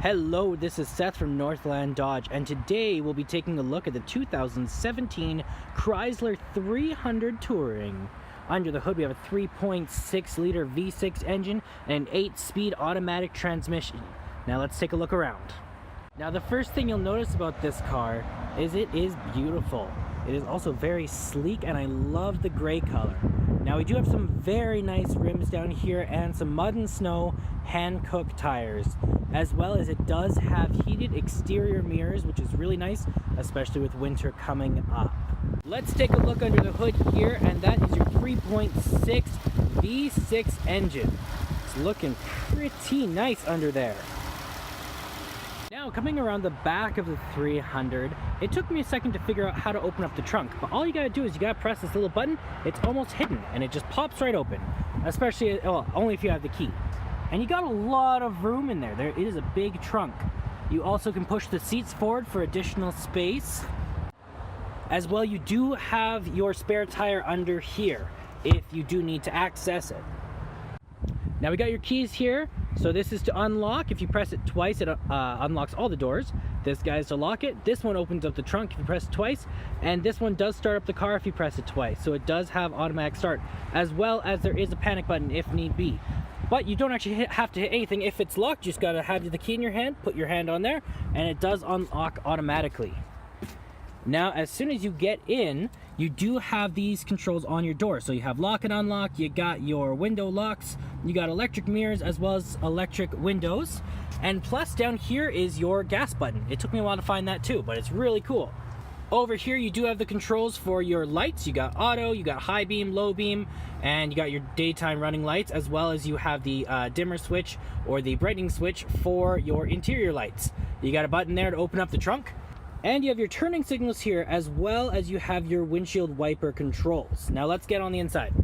Hello, this is Seth from Northland Dodge, and today we'll be taking a look at the 2017 Chrysler 300 Touring. Under the hood we have a 3.6 liter V6 engine and an 8-speed automatic transmission. Now let's take a look around. Now the first thing you'll notice about this car is it is beautiful. It is also very sleek and I love the gray color. Now we do have some very nice rims down here and some mud and snow hand-cooked tires, as well as it does have heated exterior mirrors, which is really nice, especially with winter coming up. Let's take a look under the hood here, and that is your 3.6 V6 engine. It's looking pretty nice under there. Now, coming around the back of the 300, it took me a second to figure out how to open up the trunk, but all you gotta do is you gotta press this little button. It's almost hidden, and it just pops right open, especially, well, only if you have the key. And you got a lot of room in there. It is a big trunk. You also can push the seats forward for additional space. As well, you do have your spare tire under here if you do need to access it. Now we got your keys here. So this is to unlock. If you press it twice, it unlocks all the doors. This guy is to lock it. This one opens up the trunk if you press it twice. And this one does start up the car if you press it twice. So it does have automatic start, as well as there is a panic button if need be. But you don't actually have to hit anything. If it's locked, you just gotta have the key in your hand, put your hand on there, and it does unlock automatically. Now, as soon as you get in, you do have these controls on your door. So you have lock and unlock, you got your window locks, you got electric mirrors as well as electric windows. And plus down here is your gas button. It took me a while to find that too, but it's really cool. Over here you do have the controls for your lights. You got auto, you got high beam, low beam, and you got your daytime running lights, as well as you have the dimmer switch or the brightening switch for your interior lights. You got a button there to open up the trunk. And you have your turning signals here, as well as you have your windshield wiper controls. Now let's get on the inside.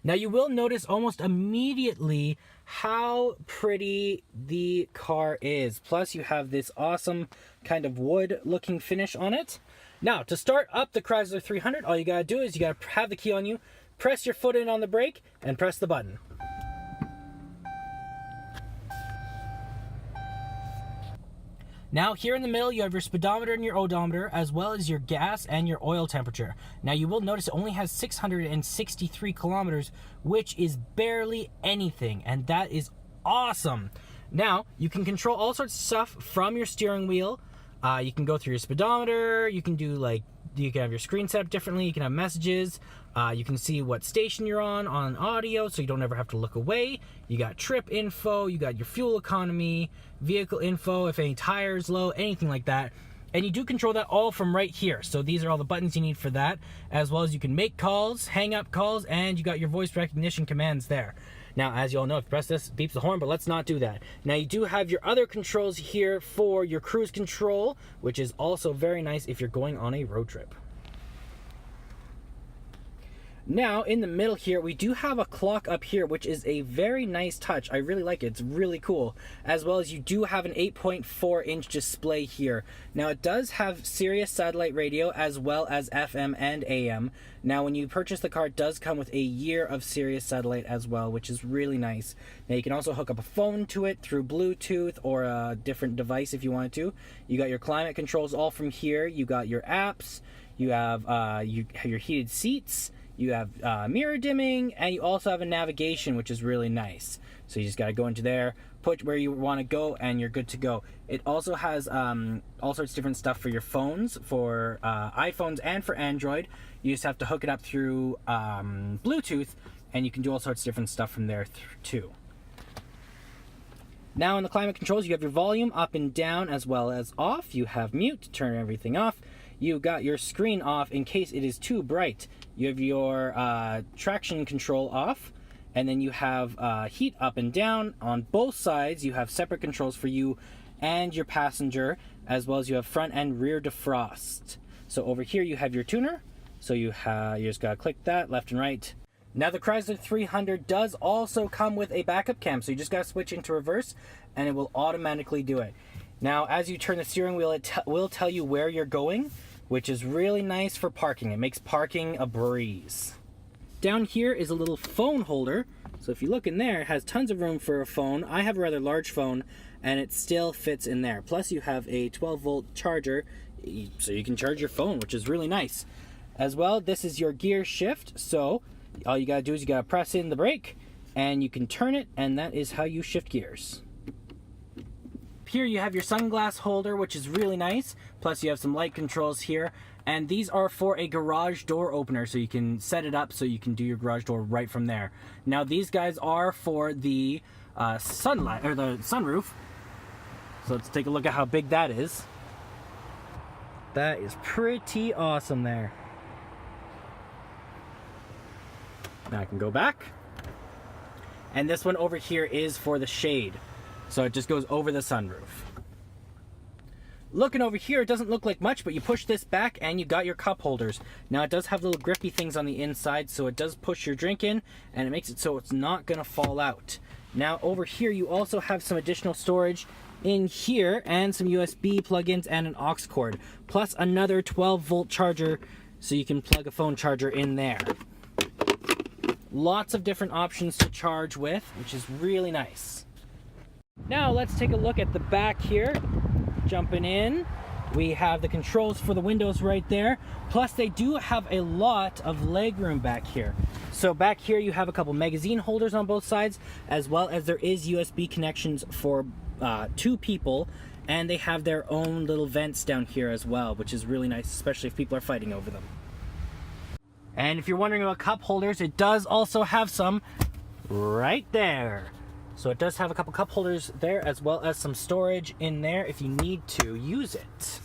Now you will notice almost immediately how pretty the car is. Plus you have this awesome kind of wood looking finish on it. Now to start up the Chrysler 300, all you gotta do is you gotta have the key on you, press your foot in on the brake, and press the button. Now here in the middle you have your speedometer and your odometer, as well as your gas and your oil temperature. Now you will notice it only has 663 kilometers, which is barely anything, and that is awesome. Now you can control all sorts of stuff from your steering wheel. You can go through your speedometer, you can do you can have your screen set up differently, you can have messages, you can see what station you're on audio, so you don't ever have to look away. You got trip info, you got your fuel economy, vehicle info, if any tire's low, anything like that. And you do control that all from right here. So these are all the buttons you need for that, as well as you can make calls, hang up calls, and you got your voice recognition commands there. Now, as you all know, if you press this, it beeps the horn, but let's not do that. Now, you do have your other controls here for your cruise control, which is also very nice if you're going on a road trip. Now, in the middle here, we do have a clock up here, which is a very nice touch. I really like it. It's really cool. As well as you do have an 8.4-inch display here. Now, it does have Sirius satellite radio, as well as FM and AM. Now, when you purchase the car, it does come with a year of Sirius satellite as well, which is really nice. Now, you can also hook up a phone to it through Bluetooth or a different device if you wanted to. You got your climate controls all from here. You got your apps. You have your heated seats. You have mirror dimming, and you also have a navigation, which is really nice. So you just got to go into there, put where you want to go, and you're good to go. It also has all sorts of different stuff for your phones, for iPhones and for Android. You just have to hook it up through Bluetooth, and you can do all sorts of different stuff from there too. Now in the climate controls, you have your volume up and down as well as off. You have mute to turn everything off. You got your screen off in case it is too bright. You have your traction control off, and then you have heat up and down. On both sides, you have separate controls for you and your passenger, as well as you have front and rear defrost. So over here you have your tuner, so you just gotta click that left and right. Now the Chrysler 300 does also come with a backup cam, so you just gotta switch into reverse and it will automatically do it. Now as you turn the steering wheel, it will tell you where you're going, which is really nice for parking. It makes parking a breeze. Down here is a little phone holder. So if you look in there, it has tons of room for a phone. I have a rather large phone, and it still fits in there. Plus you have a 12-volt charger, so you can charge your phone, which is really nice. As well, this is your gear shift, so all you gotta do is you gotta press in the brake, and you can turn it, and that is how you shift gears. Here you have your sunglass holder, which is really nice. Plus you have some light controls here, and these are for a garage door opener, so you can set it up so you can do your garage door right from there. Now these guys are for the sunlight or the sunroof. So let's take a look at how big that is. That is pretty awesome there. Now I can go back. And this one over here is for the shade. So it just goes over the sunroof. Looking over here, it doesn't look like much, but you push this back and you got your cup holders. Now it does have little grippy things on the inside, so it does push your drink in, and it makes it so it's not gonna fall out. Now over here, you also have some additional storage in here and some USB plugins and an aux cord, plus another 12-volt charger, so you can plug a phone charger in there. Lots of different options to charge with, which is really nice. Now let's take a look at the back here. Jumping in, we have the controls for the windows right there. Plus they do have a lot of leg room back here. So back here you have a couple magazine holders on both sides, as well as there is USB connections for 2 people, and they have their own little vents down here as well, which is really nice, especially if people are fighting over them. And if you're wondering about cup holders, it does also have some right there. So it does have a couple cup holders there, as well as some storage in there if you need to use it.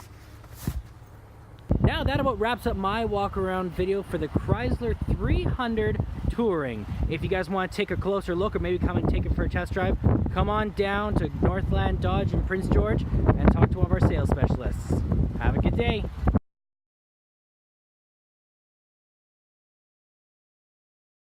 Now that about wraps up my walk around video for the Chrysler 300 Touring. If you guys want to take a closer look or maybe come and take it for a test drive, come on down to Northland Dodge in Prince George and talk to one of our sales specialists. Have a good day.